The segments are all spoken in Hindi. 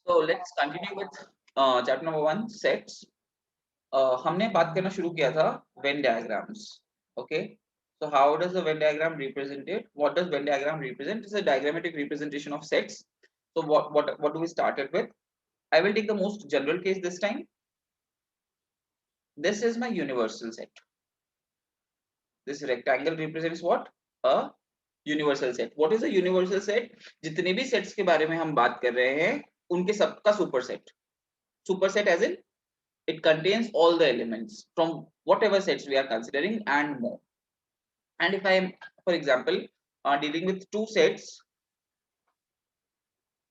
So let's continue with chapter number 1, sets. हमने बात करना शुरू किया था Venn diagrams. Okay. So how does the Venn diagram represent it? What does Venn diagram represent? It's a diagrammatic representation of sets. So what do we start it with? I will take the most general case this time. This is my universal set. This rectangle represents what? A universal set. What is a universal set? जितने भी sets के बारे में हम बात कर रहे हैं उनके सबका superset. Superset as in it contains all the elements from whatever sets we are considering and more. And if I am, for example, dealing with two sets,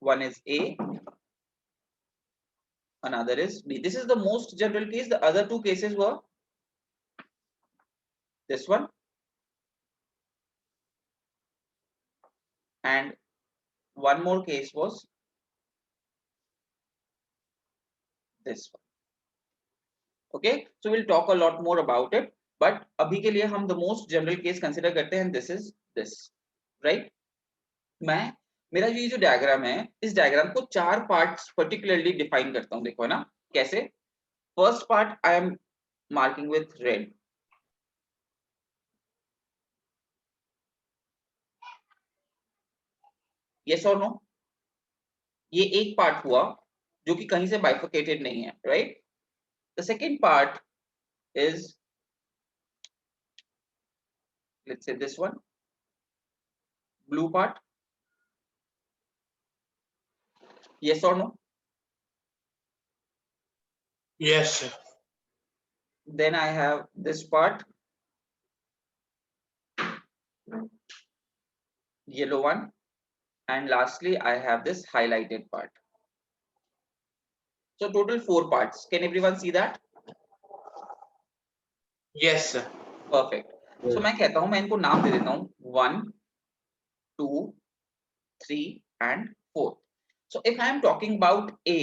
one is A, another is B. This is the most general case. The other two cases were this one and one more case was this one. Okay, so we'll talk a lot more about it, but अभी के लिए हम the most general case consider करते हैं. This is this, right? मैं मेरा ये जो डायग्राम है इस डायग्राम को चार पार्ट्स पर्टिकुलरली डिफाइन करता हूं. देखो है ना कैसे. First part I am marking with red. Yes और नो. ये एक पार्ट हुआ जो कि कहीं से बाइफर्केटेड नहीं है, right. The second part is let's say this one blue part. Yes और no. Yes, sir. Then I have this part, yellow one, and lastly I have this highlighted part. So total 4 parts. Can everyone see that? Yes, sir. Perfect. So मैं कहता हूं, मैं इनको नाम दे देता हूं 1 2 3 and 4. So if I am talking about A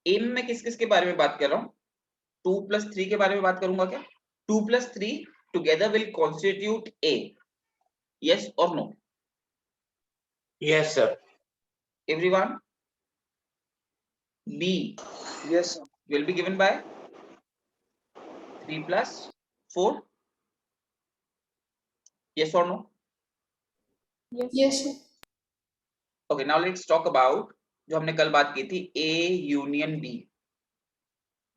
में मैं किस किस के बारे में बात कर रहा हूं? 2 + 3 के बारे में बात करूंगा क्या? 2 + 3 together will constitute A. Yes or no? Yes, sir. Everyone? B Yes, sir. will be given by 3 + 4. Yes or no? Yes, sir. Okay, now let's talk about जो हमने कल बात की थी A union B.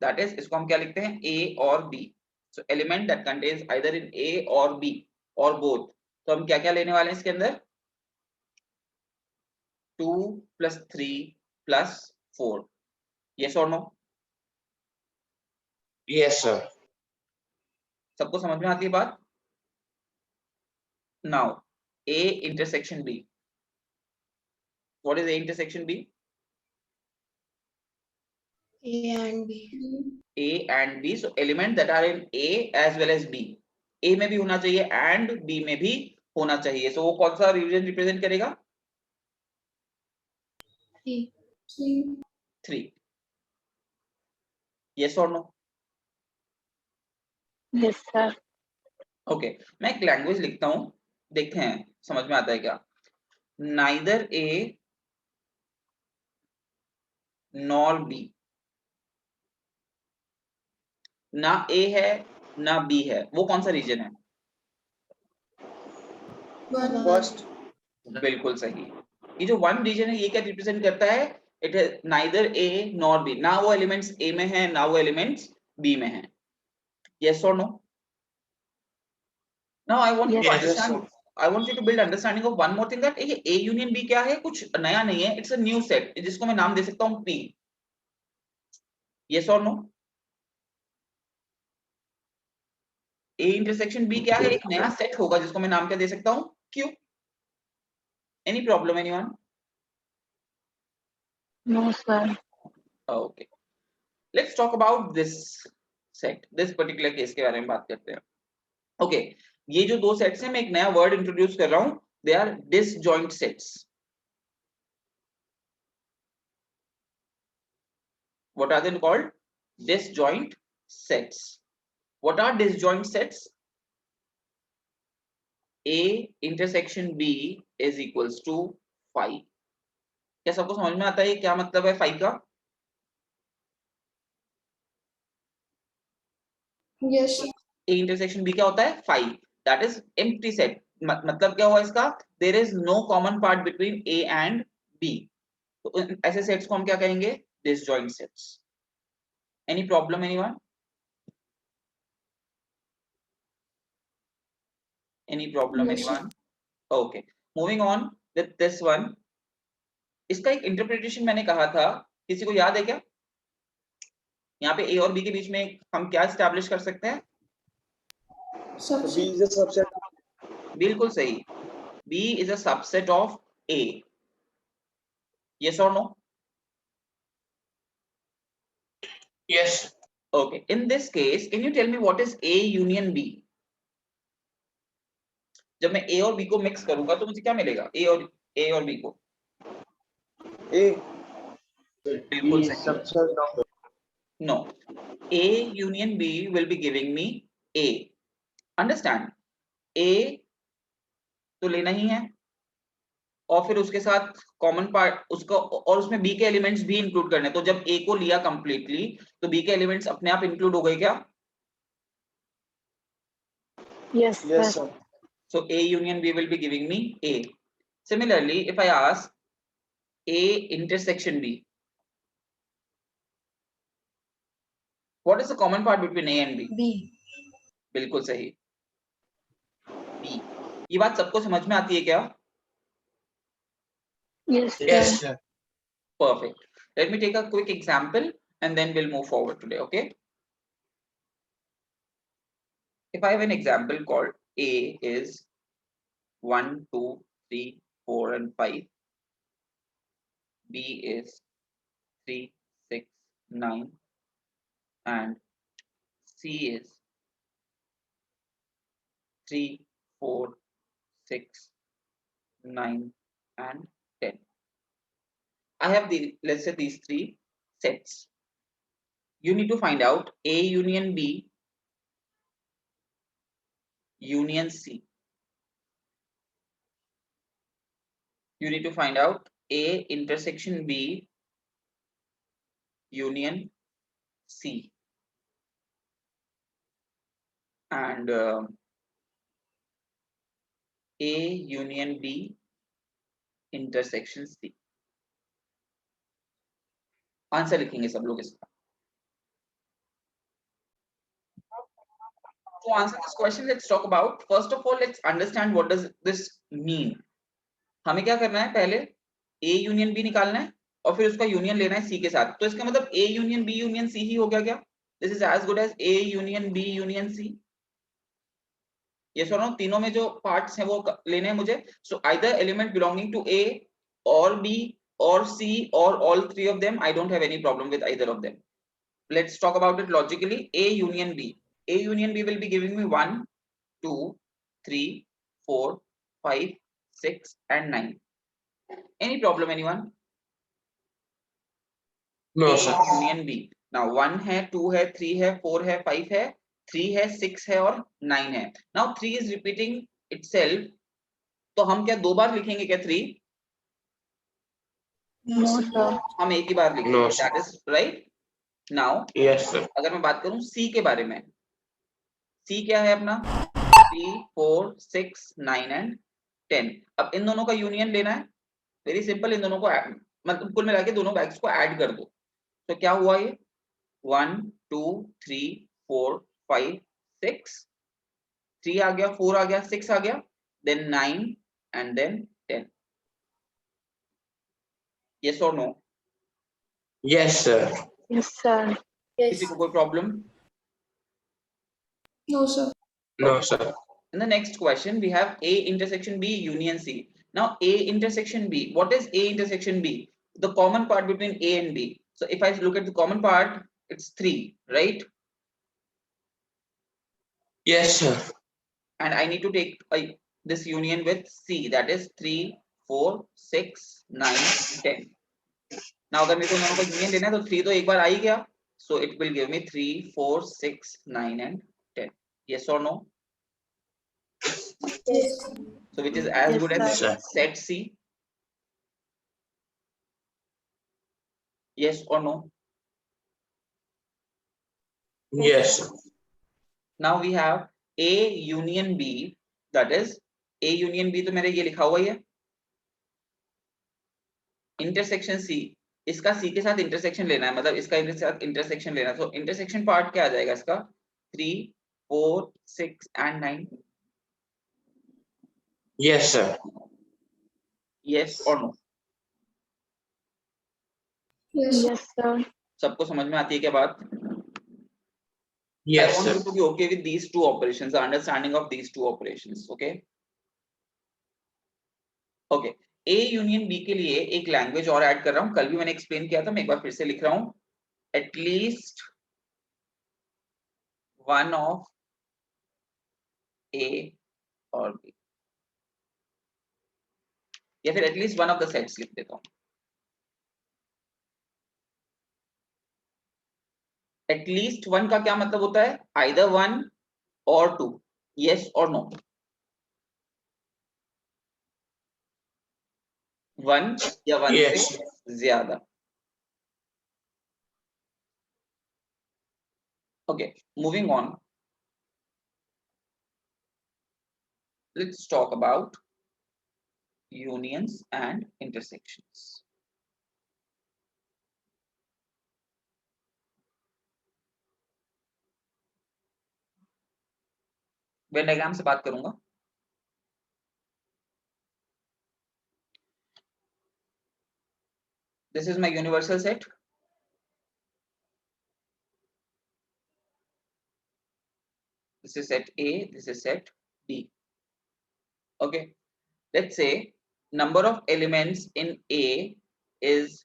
That is, इसको हम क्या लिखते हैं? A और B. So element that contains either in A or B or both. तो हम क्या क्या लेने वाले हैं इसके अंदर? 2 + 3 + 4. Yes or no? Yes, sir. सबको समझ में आती है बात? Now A intersection B. What is A intersection B? A and B. A and B. So element that are in A as well as B. A में भी होना चाहिए and B में भी होना चाहिए. So वो कौन सा रीजन रिप्रेजेंट करेगा? 3. Yes or no? Yes, sir. Okay. मैं एक लैंग्वेज लिखता हूं, देखते हैं समझ में आता है क्या. Neither A nor B. ना A है ना B है. वो कौन सा रीजन है? First. बिल्कुल सही. ये जो वन रीजन है ये क्या रिप्रेजेंट करता है? इट है नाइदर A nor B. ना वो एलिमेंट्स A में है ना वो एलिमेंट्स B में है. Yes or no? Now I want you to Yes, understand. I want you to build understanding of one more thing that ये A union B क्या है? कुछ नया नहीं है. It's a new set जिसको मैं नाम दे सकता हूँ P. Yes or no? A intersection B क्या है? एक नया सेट होगा जिसको मैं नाम क्या दे सकता हूँ? Q. Any problem, anyone? No, sir. Okay. Let's talk about this set. This particular case के बारे में बात करते हैं. Okay. ये जो दो सेट्स हैं मैं एक नया वर्ड इंट्रोड्यूस कर रहा हूं. They are disjoint sets. What are they called? Disjoint sets. What are disjoint sets? A intersection B is equals to 5. क्या सबको समझ में आता है क्या मतलब है फाई का? Yes, sir. A intersection B क्या होता है? Phi. That is empty set. मतलब क्या हुआ इसका? There is no common part between A and B. तो ऐसे सेट्स को हम क्या कहेंगे? Disjoint sets. Any problem anyone? Any problem No, sir. anyone? Okay. Moving on with this one. इसका एक इंटरप्रिटेशन मैंने कहा था, किसी को याद है क्या? यहाँ पे A और B के बीच में हम क्या एस्टैब्लिश कर सकते हैं? Subset. B is a subset. बिल्कुल सही. B is a subset of A. Yes or no? Yes. Okay. In this case, can you tell me what is A union B? जब मैं A और B को मिक्स करूंगा तो मुझे क्या मिलेगा? A और B को A. बिल्कुल B is सही. subset of. No. A union B will be giving me A. Understand? A तो लेना ही है और फिर उसके साथ कॉमन पार्ट उसका और उसमें B के एलिमेंट्स भी इंक्लूड करने. तो जब A को लिया कंप्लीटली तो B के एलिमेंट्स अपने आप इंक्लूड हो गए क्या? Yes, Yes, sir. sir. So A union B will be giving me A. Similarly, if I ask A intersection B, what is the common part between A and B? B. बिल्कुल सही. B. ये बात सबको समझ में आती है क्या? Yes, Yes, sir. sir. Perfect. Let me take a quick example and then we'll move forward today, okay? If I have an example called A is 1, 2, 3, 4 and 5. B is 3, 6, 9 and C is 3, 4, 6, 9 and 10. I have let's say these three sets. You need to find out A union B union C. You need to find out A intersection B union C. And A union B intersection C. Answer लिखेंगे सब लोग इसका. To answer this question, let's talk about, first of all, let's understand what does this mean. हमें क्या करना है? पहले A union B निकालना है और फिर उसका यूनियन लेना है C के साथ. तो इसका मतलब A union B union C ही हो गया क्या? This is as good as A union B union C. Yes or no? तीनों में जो पार्ट्स हैं वो लेने हैं मुझे. So either element belonging to A or B or C or all three of them, I don't have any problem with either of them. Let's talk about it logically. A union B. A union B will be giving me 1, 2, 3, 4, 5, 6 and 9. Any problem anyone? No, A sir. union B. Now 1 है, 2 है, 3 है, 4 है, 5 है, 3 है, 6 है और 9 है. Now 3 is repeating itself. तो हम क्या दो बार लिखेंगे क्या 3? No, sir. हम एक ही बार लिखेंगे. No, sir. That is right. Now Yes, sir. अगर मैं बात करूं C के बारे में, C क्या है अपना? 3, 4, 6, 9 and 10. अब इन दोनों का यूनियन लेना है. Very simple. इन दोनों को मतलब कुल मिला के दोनों बैग्स को ऐड कर दो. तो क्या हुआ ये? 1, 2, 3, 4, 5, 6. 3 आ गया, 4 आ गया, 6 आ गया, then 9 and then 10. Yes or no? Yes, sir. Yes, sir. किसी को कोई problem? No, sir. No, Okay. sir. In the next question, we have A intersection B union C. Now A intersection B. What is A intersection B? The common part between A and B. So if I look at the common part, it's 3, right? Yes, sir. And I need to take this union with C. That is 3, 4, 6, 9, 10. Now अगर मेरे को दोनों का यूनियन लेना है तो 3 तो एक बार आ ही गया. So it will give me 3, 4, 6, 9 and 10. Yes or no? Yes. So which is as Yes, good as sir. set C. Yes or no? Yes, sir. Now we have A union B, that is A union B तो मेरे ये लिखा हुआ ही है इंटरसेक्शन C, इसका C के साथ इंटरसेक्शन लेना है, मतलब इसका इसके साथ इंटरसेक्शन लेना है, तो इंटरसेक्शन पार्ट क्या आ जाएगा इसका 3 4 6 and 9. Yes, sir. Yes or no? Yes. Yes, sir. सबको समझ में आती है क्या बात? I Yes, want sir. you to be okay with these two operations, the understanding of these two operations, okay? Okay. A union B के लिए एक लैंग्वेज और ऐड कर रहा हूं, कल भी मैंने एक्सप्लेन किया था, मैं एक बार फिर से लिख रहा हूं, एटलीस्ट वन ऑफ A और B, या फिर at least one of the sets लिख देता हूं. एटलीस्ट वन का क्या मतलब होता है? आइदर वन और टू, यस और नो? वन या वन Yes. से ज्यादा. Okay, moving on. Let's talk about unions and intersections. Venn diagram से बात करूंगा. This is my universal set. This is set A, this is set B. Okay, let's say number of elements in A is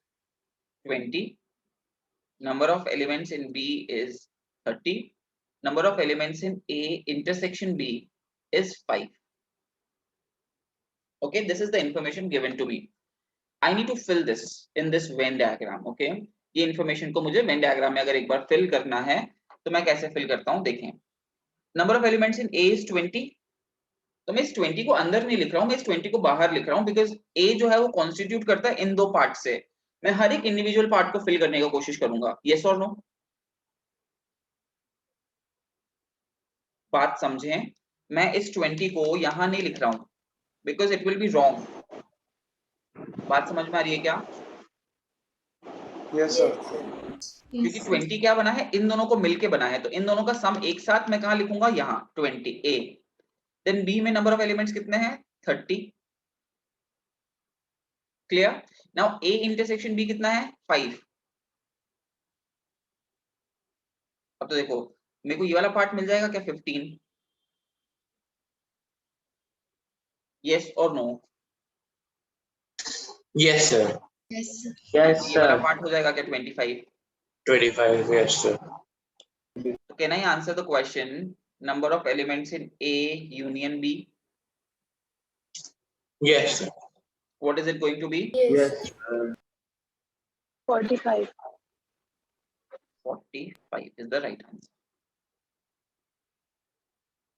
20, number of elements in B is 30, number of elements in A intersection B is 5. Okay, this is the information given to me. I need to fill this in this Venn diagram. Okay, ये information को मुझे Venn diagram में अगर एक बार fill करना है तो मैं कैसे fill करता हूँ देखें. Number of elements in A is 20. तो मैं इस 20 को अंदर नहीं लिख रहा हूँ, मैं इस 20 को बाहर लिख रहा हूँ, बिकॉज A जो है वो कॉन्स्टिट्यूट करता है इन दो पार्ट से. मैं हर एक इंडिविजुअल पार्ट को फिल करने की कोशिश करूंगा. यस और नो? बात समझें, मैं इस 20 को यहां नहीं लिख रहा हूं because it will be wrong. बात समझ में आ रही है क्या? Yes, sir. क्योंकि 20 क्या बना है? इन दोनों को मिलके बना है, तो इन दोनों का सम एक साथ मैं कहां लिखूंगा? यहाँ 20 A. देन B में नंबर ऑफ एलिमेंट्स कितने हैं? 30. Clear? Now A intersection B कितना है? 5. अब तो देखो मेरे को ये वाला पार्ट मिल जाएगा क्या? 15. यस और no? Yes, sir. Yes. Yes, ये वाला sir. पार्ट हो जाएगा क्या? 25. 25. Yes, sir. So can I answer the question? Number of elements in A union B. Yes, sir. What is it going to be? Yes. 45. 45 is the right answer.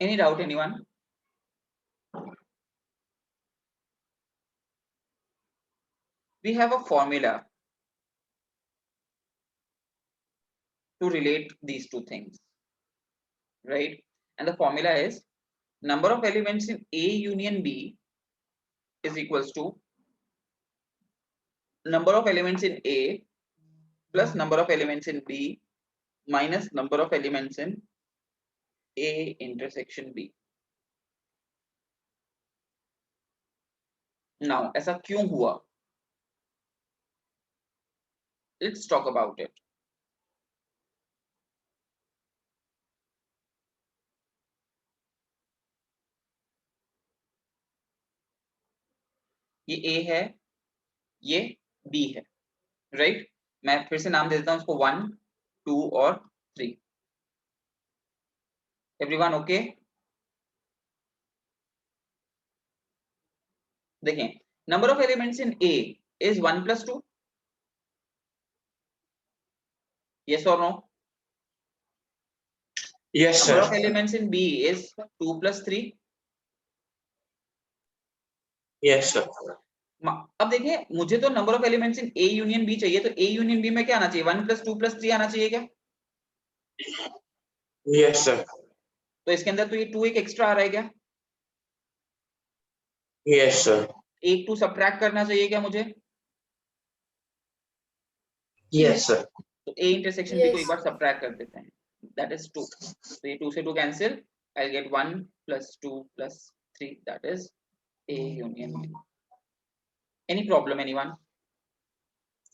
Any doubt, anyone? We have a formula to relate these two things, right? And the formula is number of elements in A union B is equals to number of elements in A plus number of elements in B minus number of elements in A intersection B. Now ऐसा क्यों हुआ? Let's talk about it. ये A है, ये B है, राइट? मैं फिर से नाम दे देता हूं इसको 1 2 और 3. Everyone okay? देखें, number of elements in A is 1 plus 2. Yes or no? Yes, Number of sir. elements in B is 2 plus 3. Yes, sir. अब देखिए मुझे तो number of elements in A union B चाहिए, तो ए यूनियन बी में क्या आना चाहिए, 1 + 2 + 3 आना चाहिए क्या? Yes, sir. तो इसके अंदर तो ये 2 एक एक्स्ट्रा आ रहा है क्या? Yes, sir. एक 2 सब्ट्रैक्ट करना चाहिए क्या मुझे? Yes, sir. तो ए इंटरसेक्शन बी को एक Yes. बार सब्ट्रैक्ट कर देते हैं, दैट इज 2, तो ये 2 से 2 cancel, I get 1 + 2 + 3, that is A union B. Any problem, anyone?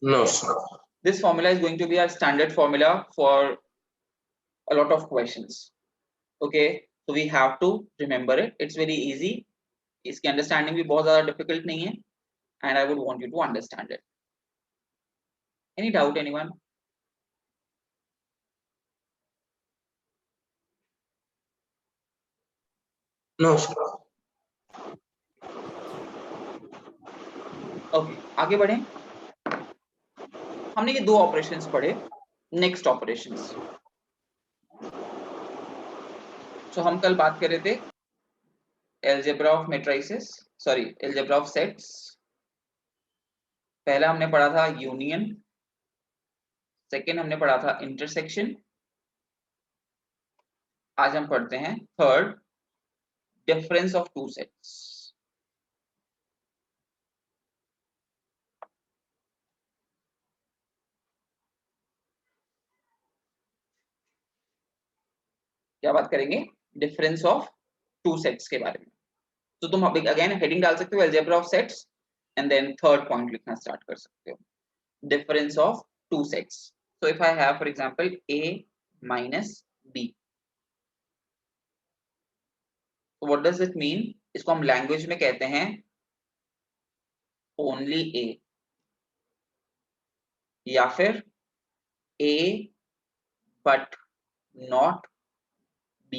No, sir. This formula is going to be our standard formula for a lot of questions. Okay, so we have to remember it. It's very easy. इसकी understanding भी बहुत ज़्यादा difficult नहीं है, and I would want you to understand it. Any doubt, anyone? No, sir. Okay, आगे बढ़ें. हमने ये दो ऑपरेशंस पढ़े. Next operations. सो हम कल बात कर रहे थे algebra of matrices, sorry algebra of sets. पहला हमने पढ़ा था यूनियन, सेकंड हमने पढ़ा था इंटरसेक्शन. आज हम पढ़ते हैं third, difference of two sets. क्या बात करेंगे? डिफरेंस ऑफ टू सेट्स के बारे में. तो तुम अगेन हेडिंग डाल सकते हो algebra of sets and then third point लिखना स्टार्ट कर सकते हो, difference of two sets. So if I have for example a minus b, so what does it mean? इसको हम लैंग्वेज में कहते हैं ओनली a, या फिर a बट नॉट b.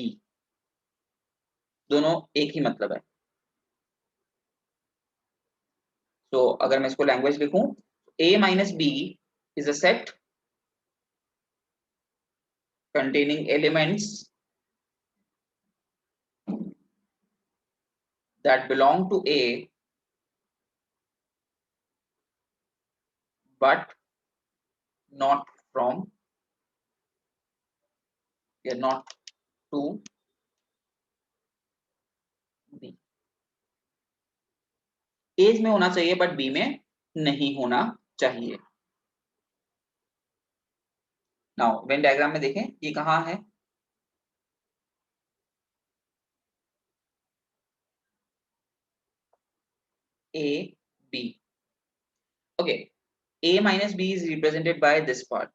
दोनों एक ही मतलब है. तो अगर मैं इसको लैंग्वेज लिखूं, a minus b is a set containing elements that belong to a but not from, yeah, not to b. A में होना चाहिए बट b में नहीं होना चाहिए. नाउ वेन डायग्राम में देखें ये कहाँ है, a b. okay, a minus b is represented by this part.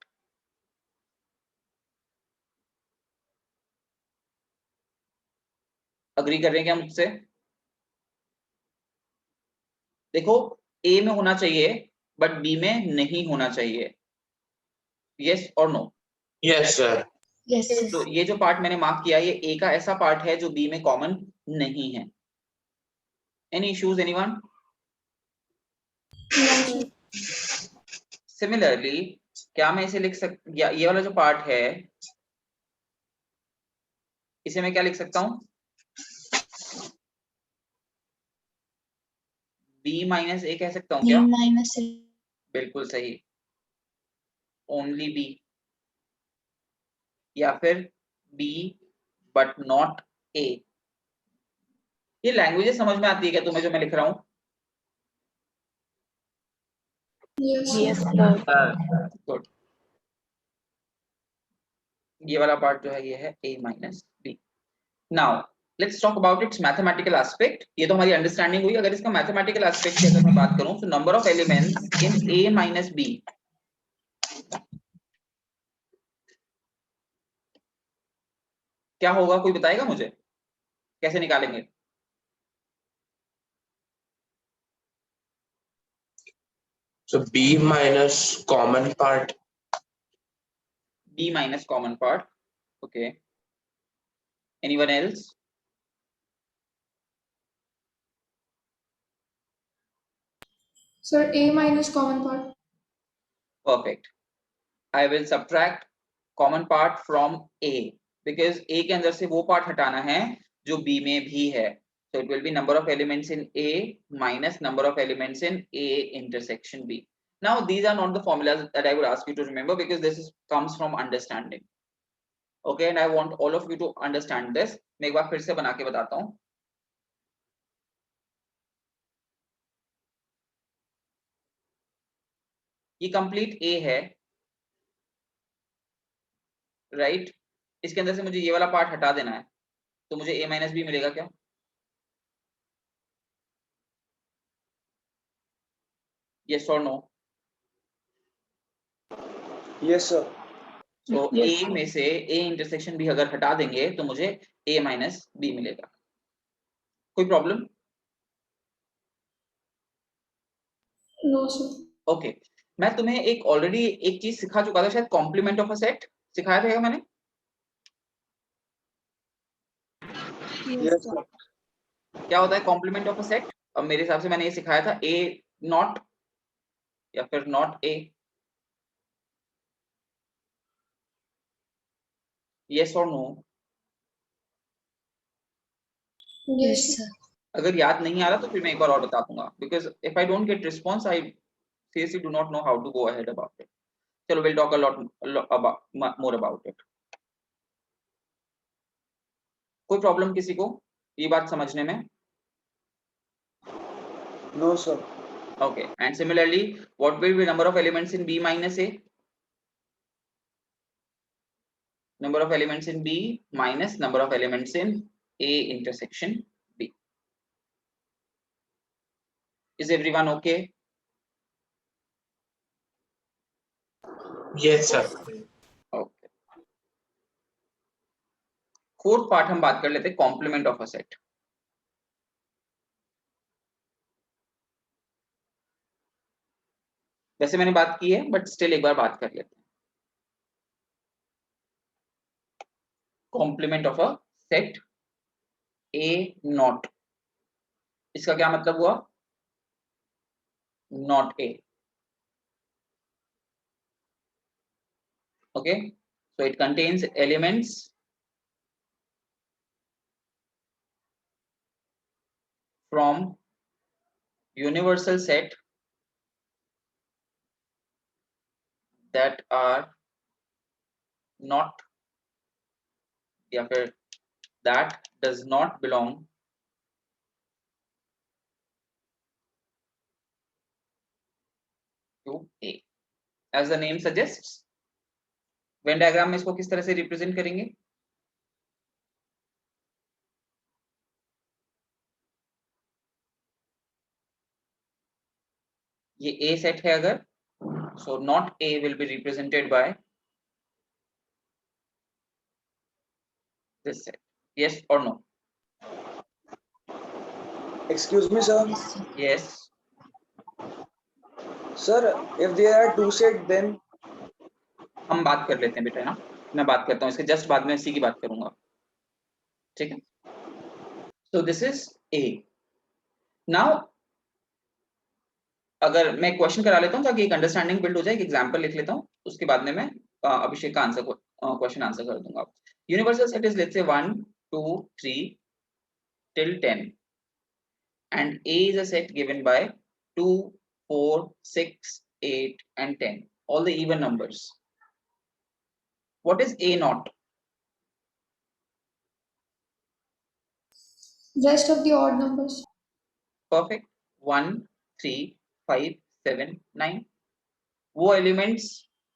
Agree कर रहे हैं क्या मुझसे? देखो a में होना चाहिए बट b में नहीं होना चाहिए. यस और नो? Yes, sir. Yes. तो ये जो पार्ट मैंने मार्क किया ये a का ऐसा पार्ट है जो b में कॉमन नहीं है. Any issues, anyone? No. Similarly क्या मैं इसे लिख ये वाला जो पार्ट है इसे मैं क्या लिख सकता हूं, b minus a कह सकता हूं क्या? B minus A. बिल्कुल सही, ओनली b, या फिर b बट नॉट a. ये लैंग्वेजेस समझ में आती है क्या तुम्हें जो मैं लिख रहा हूं? Yes. Yes, sir. गुड. ये वाला पार्ट जो है ये है a minus b. Now let's talk about it's mathematical aspect. ये तो हमारी अंडरस्टैंडिंग हुई. अगर इसका मैथमेटिकल एस्पेक्ट की अगर मैं बात करूं तो number of elements in a minus b, क्या होगा? कोई बताएगा मुझे कैसे निकालेंगे? So b minus common part. b minus common part. Okay, anyone else? Sir, A minus common part. Perfect. I will subtract common part from a because a के अंदर से वो पार्ट हटाना है जो b में भी है. So it will be number of elements in A minus number of elements in A intersection B. Now these are not the formulas that I would ask you to remember, because this comes from understanding. Okay, and I want all of you to understand this. मैं एक बार फिर से बना के बताता हूँ. ये complete A है, right? इसके अंदर से मुझे ये वाला पार्ट हटा देना है, तो मुझे A minus B मिलेगा क्या? Yes or no? Yes, sir. So Yes, A sir. में से A intersection B अगर हटा देंगे तो मुझे A minus B मिलेगा. कोई प्रॉब्लम? No, sir. ओके, मैं तुम्हें एक ऑलरेडी एक चीज सिखा चुका था, शायद कॉम्प्लीमेंट ऑफ अ सेट सिखाया था क्या मैंने? Yes, sir. क्या होता है कॉम्प्लीमेंट ऑफ अ सेट? अब मेरे हिसाब से मैंने ये सिखाया था ए नॉट या फिर नॉट ए. यस और नो? Yes, sir. अगर याद नहीं आ रहा तो फिर मैं एक बार और बता दूंगा, because if I don't get response I seriously do not know how to go ahead about it. चलो will talk a lot more about it. कोई प्रॉब्लम किसी को ये बात समझने में? No, sir. Okay, and similarly, what will be number of elements in B minus A? Number of elements in B minus number of elements in A intersection B. Is everyone okay? Yes, sir. Okay. Fourth part हम बात कर लेते हैं, कॉम्प्लीमेंट ऑफ अ सेट. वैसे मैंने बात की है बट स्टिल एक बार बात कर लेते हैं. Complement of a set A not, इसका क्या मतलब हुआ? Not A. Okay, so it contains elements from universal set that are not या फिर that does not belong to A. As the name suggests, Venn diagram में इसको किस तरह से रिप्रेजेंट करेंगे? ये A सेट है अगर, so not A will be represented by this set. Yes or no? Excuse me, sir. Yes. Sir, if there are two sets, then हम बात कर लेते हैं बेटा, ना मैं बात करता हूँ इसके जस्ट बाद में इसी की बात करूंगा, ठीक है? So this is A. Now अगर मैं क्वेश्चन करा लेता हूँ ताकि एक अंडरस्टैंडिंग बिल्ड हो जाए, एक एग्जांपल लिख लेता हूँ, उसके बाद में मैं अभिषेक का आंसर क्वेश्चन आंसर कर दूंगा. Universal set is let's say 1 2 3 till 10 and A is a set given by 2 4 6 8 and 10, all the even numbers. What is A naught? Rest of the odd numbers. Perfect. 1 3 5 7 9, वो एलिमेंट्स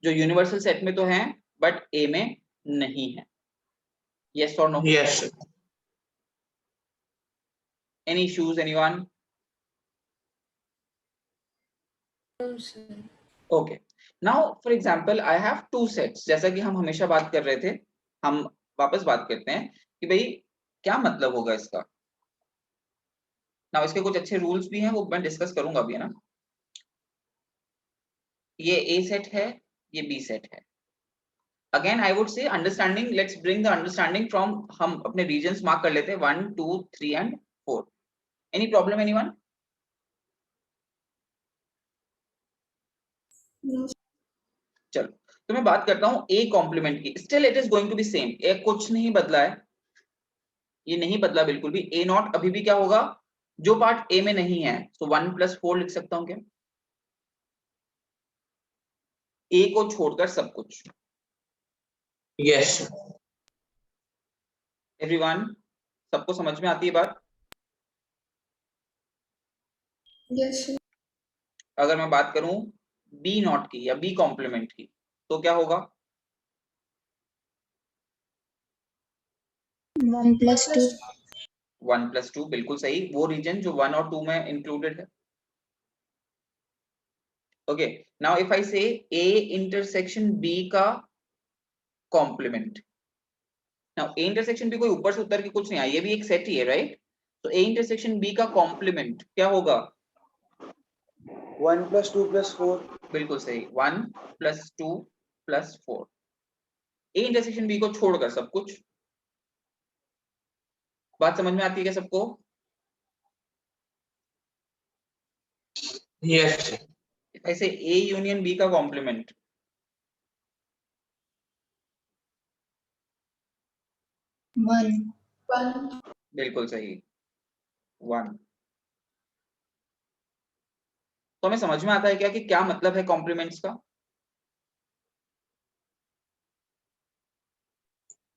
जो यूनिवर्सल सेट में तो हैं बट A में नहीं है. Yes or no? Yes, sir. Any issues, anyone? No, sir. Okay. Now for example I have two sets. जैसा कि हम हमेशा बात कर रहे थे, हम वापस बात करते हैं कि भाई क्या मतलब होगा इसका. Now इसके कुछ अच्छे रूल्स भी हैं, वो मैं डिस्कस करूंगा अभी, है ना. ये A सेट है, ये B सेट है. Again I would say understanding, let's bring the understanding from, हम अपने regions मार्क कर लेते हैं 1 2 3 and 4. Any problem, anyone? No. चलो तो मैं बात करता हूँ A कॉम्प्लीमेंट की. Still it is going to be same, कुछ नहीं बदला है. ये नहीं बदला बिल्कुल भी, ए नॉट अभी भी क्या होगा, जो पार्ट ए में नहीं है, तो 1 + 4 लिख सकता हूं क्या, ए को छोड़कर सब कुछ। Yes. एवरीवन, सबको समझ में आती है बात? Yes, sir. अगर मैं बात करूं बी नॉट की या बी कॉम्प्लीमेंट की, तो क्या होगा, 1 + 2. 1 + 2, बिल्कुल सही, वो रीजन जो 1 और 2 में इंक्लूडेड है। Okay, now if I say A intersection B का complement, now A intersection B कोई ऊपर से उतर के कुछ नहीं आया, ये भी एक सेट ही है, राइट? तो ए इंटरसेक्शन बी का कॉम्प्लीमेंट क्या होगा, 1 + 2 + 4. बिल्कुल सही, 1 + 2 + 4, ए इंटरसेक्शन बी को छोड़कर सब कुछ। बात समझ में आती है क्या सबको? Yes. ऐसे ए यूनियन बी का कॉम्प्लीमेंट, 1. 1. बिल्कुल सही, 1। तो हमें समझ में आता है क्या कि क्या मतलब है कॉम्प्लीमेंट्स का?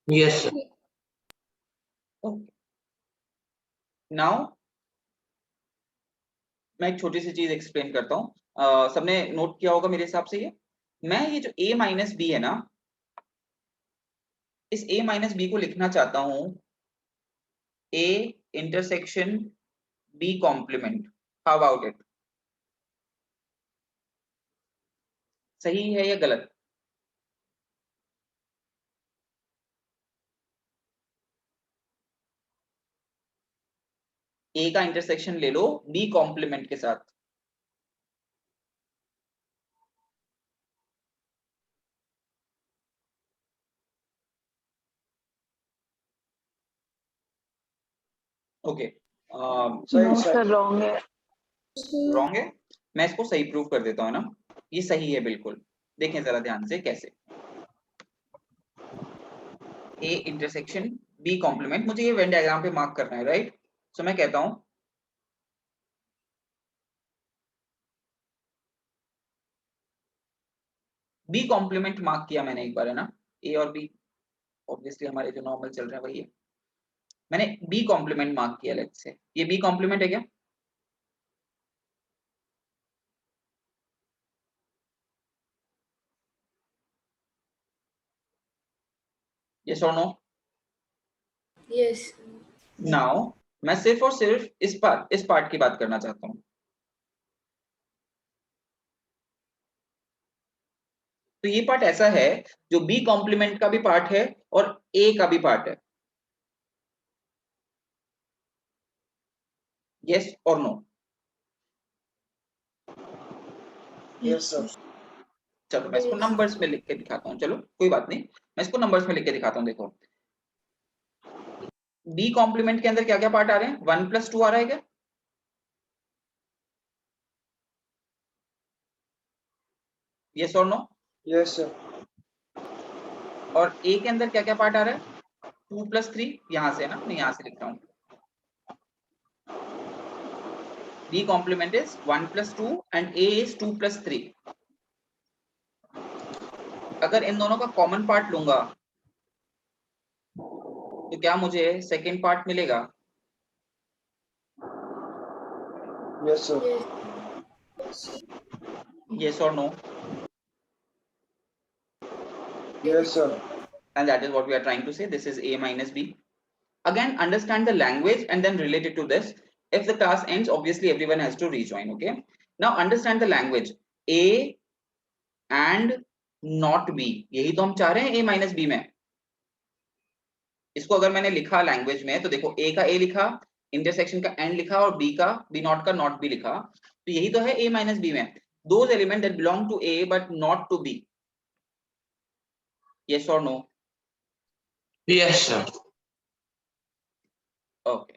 Yes, sir. नाउ मैं एक छोटी सी चीज एक्सप्लेन करता हूँ, सबने नोट किया होगा मेरे हिसाब से, ये जो a - b है ना, इस a - b को लिखना चाहता हूँ a intersection b complement. How about it, सही है या गलत? a का इंटरसेक्शन ले लो b कॉम्प्लीमेंट के साथ, okay. Side, No, side. sir, wrong है. रॉन्ग है, मैं इसको सही प्रूव कर देता हूँ ना, ये सही है बिल्कुल। देखें जरा ध्यान से कैसे, a इंटरसेक्शन b कॉम्प्लीमेंट, मुझे ये वेन डायग्राम पे मार्क करना है, राइट? सो मैं कहता हूँ बी कॉम्प्लीमेंट मार्क किया मैंने एक बार, है ना, ए और बी ऑब्वियसली हमारे जो नॉर्मल चल रहे हैं वही है, मैंने बी कॉम्प्लीमेंट मार्क किया, लेट्स से ये बी कॉम्प्लीमेंट है क्या? यस और नो? Yes. नाउ मैं सिर्फ और सिर्फ इस पार्ट की बात करना चाहता हूँ, तो ये पार्ट ऐसा है जो बी कॉम्प्लीमेंट का भी पार्ट है और ए का भी पार्ट है, यस और नो? Yes, sir. चलो मैं इसको Yes. नंबर्स में लिख के दिखाता हूँ, चलो कोई बात नहीं, मैं इसको नंबर्स में लिख के दिखाता हूँ। देखो बी कॉम्प्लीमेंट के अंदर क्या क्या पार्ट आ रहे हैं, 1 + 2 आ रहा है क्या? यस और नो? Yes, sir. और ए के अंदर क्या क्या पार्ट आ रहा है, 2 + 3, यहां से ना, मैं यहां से लिखता हूँ, B complement is 1 + 2 and A is 2 + 3। अगर इन दोनों का कॉमन पार्ट लूंगा तो क्या मुझे सेकेंड पार्ट मिलेगा? Yes, sir. Yes. Yes or no? Yes, sir. And that is what we are trying to say. This is A - B. Again, understand the language and then relate it to this. If the class ends, obviously everyone has to rejoin. Okay. Now understand the language. A and not B. यही तो हम चाह रहे हैं A - B में। इसको अगर मैंने लिखा लैंग्वेज में तो देखो A का A लिखा, इंटरसेक्शन का एंड लिखा और B का B नॉट का नॉट B लिखा, तो यही तो है A - B में। Those elements that belong to A but not to B. Yes or no? Yes, sir. Okay.